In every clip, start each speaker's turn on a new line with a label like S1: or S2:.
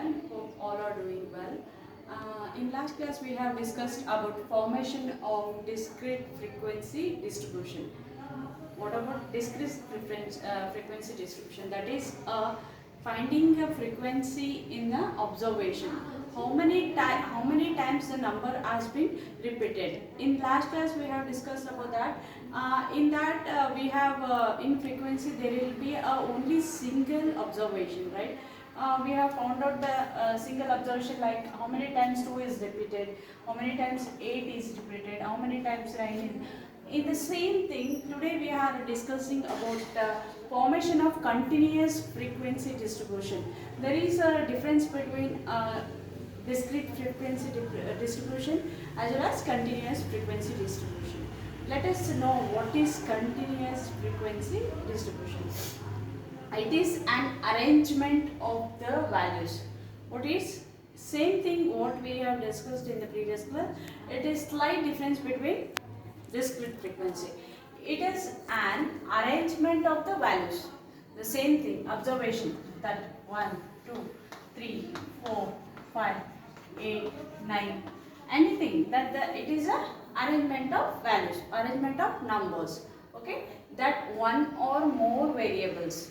S1: everyone. Hope all are doing well. In last class, we have discussed about formation of discrete frequency distribution. What about discrete frequency distribution? That is finding a frequency in an observation. How many times the number has been repeated? In last class, we have discussed about that. In that, we have in frequency there will be only single observation, right? We have found out the single observation, like how many times 2 is repeated, how many times 8 is repeated, how many times 9 is. In the same thing, today we are discussing about the formation of continuous frequency distribution. There is a difference between discrete frequency distribution as well as continuous frequency distribution. Let us know what is continuous frequency distribution. It is an arrangement of the values. What is same thing what we have discussed in the previous class. It is slight difference between discrete frequency. It is an arrangement of the values. The same thing, observation, that 1, 2, 3, 4, 5, 8, 9, anything that it is a arrangement of values, arrangement of numbers. Okay, that one or more variables.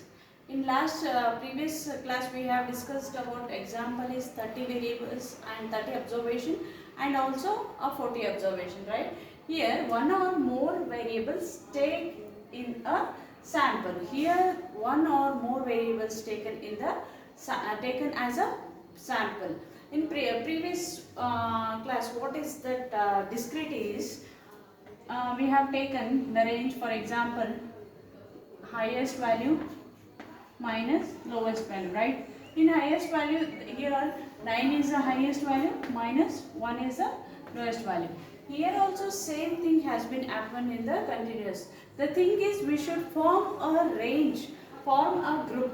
S1: In last previous class we have discussed about example is 30 variables and 30 observation and also a 40 observation, right? Here one or more variables take in a sample. Here one or more variables taken in the taken as a sample. In previous class, what is that discrete is, we have taken the range, for example, highest value minus lowest value, right? In highest value, here 9 is the highest value minus 1 is the lowest value. Here also same thing has been happened in the continuous. The thing is we should form a range, form a group.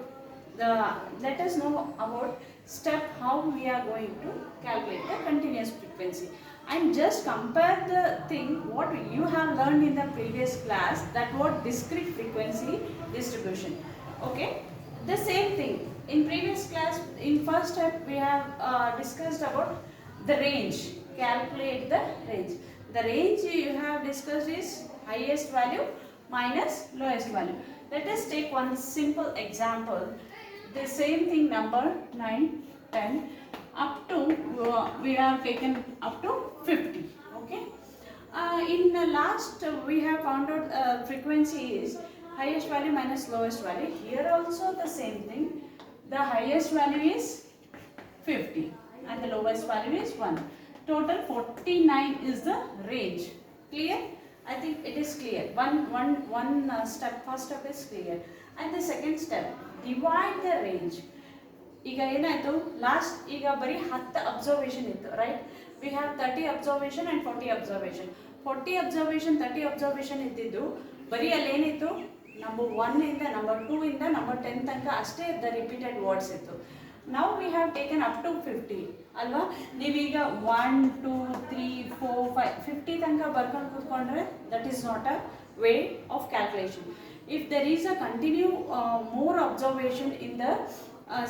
S1: Let us know about step how we are going to calculate the continuous frequency. And just compare the thing what you have learned in the previous class, that what discrete frequency distribution. Okay, the same thing in previous class. In first step we have discussed about the range. Calculate the range. The range you have discussed is highest value minus lowest value. Let us take one simple example. The same thing, number 9, 10 up to we have taken up to 50. Okay. In the last we have found out frequency is highest value minus lowest value. Here also the same thing. The highest value is 50 and the lowest value is 1. Total 49 is the range. Clear? I think it is clear. One step, first step is clear. And the second step, divide the range. ಈಗ ಏನಾಯಿತು last ಈಗ ಬರೀ 10 observation ಇತ್ತು, right? We have 30 observation and 40 observation. 40 observation 30 observation ಇದ್ದಿದ್ದು ಬರೀ ಅಲ್ಲೇನಿತ್ತು, number 1 ಇಂದ number 2 ಇಂದ number 10 ತನಕ ಅಷ್ಟೇ ದ ರಿಪೀಟೆಡ್ ವರ್ಡ್ಸ್ ಇತ್ತು. ನಾವು we have taken up to 50 ಅಲ್ವಾ? ನೀವೀಗ 1, 2, 3, 4, 5, 50 ತನಕ ಬರ್ಕೊಂಡು ಕೂತ್ಕೊಂಡ್ರೆ that is not a way of calculation. If there is a continue more observation in the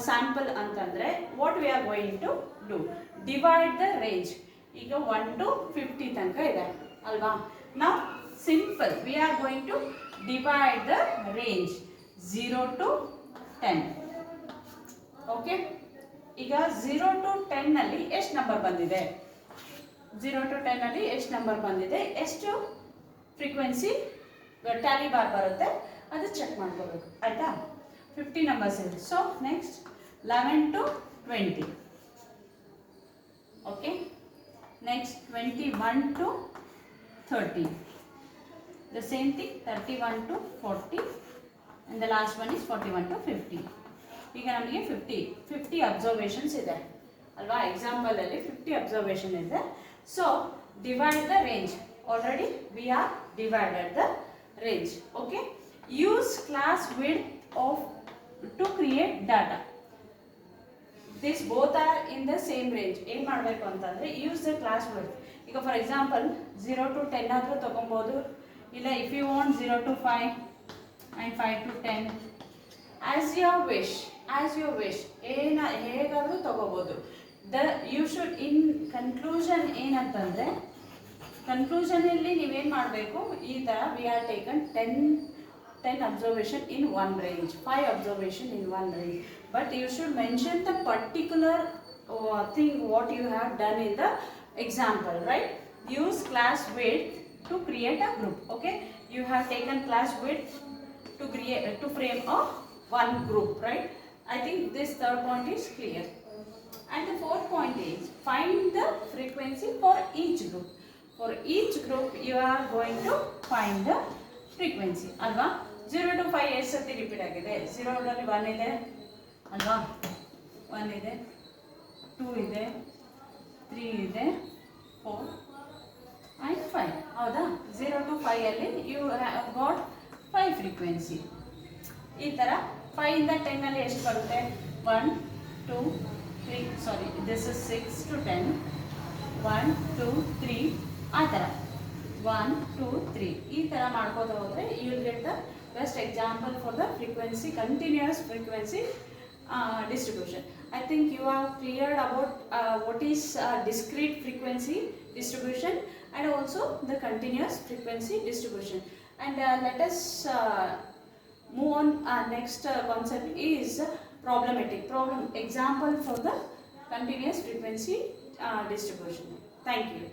S1: sample ಅಂತಂದ್ರೆ what we are going to do, divide the range. ಈಗ 1 to 50 ತನಕ ಇದೆ ಅಲ್ವಾ? Now simple, we are going to divide the range 0 to 10. Okay, ಈಗ 0 to 10 ನಲ್ಲಿ ಎಷ್ಟು number ಬಂದಿದೆ? 0 to 10 ನಲ್ಲಿ ಎಷ್ಟು ನಂಬರ್ ಬಂದಿದೆ, ಎಷ್ಟು ಫ್ರೀಕ್ವೆನ್ಸಿ ಟ್ಯಾಲಿ ಬಾರ್ ಬರುತ್ತೆ ಅದು ಚೆಕ್ ಮಾಡ್ಕೋಬೇಕು, ಆಯ್ತಾ? 50 numbers ಇದೆ. So next 11 to 20. Okay, next 21 to 30. The same thing, 31 to 40 and the last one is 41 to 50. ಈಗ ನಮಗೆ 50 ಅಬ್ಸರ್ವೇಷನ್ಸ್ ಇದೆ ಅಲ್ವಾ? ಎಕ್ಸಾಂಪಲ್ ಅಲ್ಲಿ 50 ಅಬ್ಸರ್ವೇಷನ್ ಇದೆ. So divide the range. Already we are divided the range. Okay, use class width of to create data. These both are in the same range. ಏನು ಮಾಡಬೇಕು ಅಂತಂದರೆ use the class word. ಈಗ for example 0 to 10 ಆದರೂ ತೊಗೊಬೋದು, ಇಲ್ಲ if you want 0 to 5 and 5 to 10 as your wish. As you wish, ಹೇಗಾದರೂ ತಗೋಬೋದು. You should in conclusion ಏನಂತಂದರೆ, ಕನ್ಕ್ಲೂಷನಲ್ಲಿ ನೀವೇನು ಮಾಡಬೇಕು, ಈ ಥರ we are taken 10 observation in one range, 5 observation in one range, but you should mention the particular thing what you have done in the example, right? Use class width to create a group. Okay, you have taken class width to frame a one group, right? I think this third point is clear. And the fourth point is find the frequency for each group. For each group you are going to find the frequency ಅಲ್ವಾ. 0 to 5 ಎಷ್ಟು ಸತಿ repeat ಆಗಿದೆ? 0 ರಲ್ಲಿ 1 ಇದೆ ಅಲ್ವಾ, 1 ಇದೆ, 2 ಇದೆ, 3 ಇದೆ, 4 and 5. ಹೌದಾ? 0 to 5 ಅಲ್ಲಿ ಯು ಗಾಟ್ 5 ಫ್ರೀಕ್ವೆನ್ಸಿ. ಈ ಥರ 5 ಇಂದ 10 ಅಲ್ಲಿ ಎಷ್ಟು ಬರುತ್ತೆ? 1 2 3, ಸಾರಿ ದಿಸ್ ಇಸ್ 6 to 10, 1 2 3 ಆ ಥರ 1 2 3 ಈ ಥರ ಮಾಡ್ಕೋತಾ ಹೋದರೆ you will get the best example for the frequency, continuous frequency distribution. I think you are clear about what is discrete frequency distribution and also the continuous frequency distribution. And let us move on. Next concept is problematic problem example for the continuous frequency distribution. Thank you.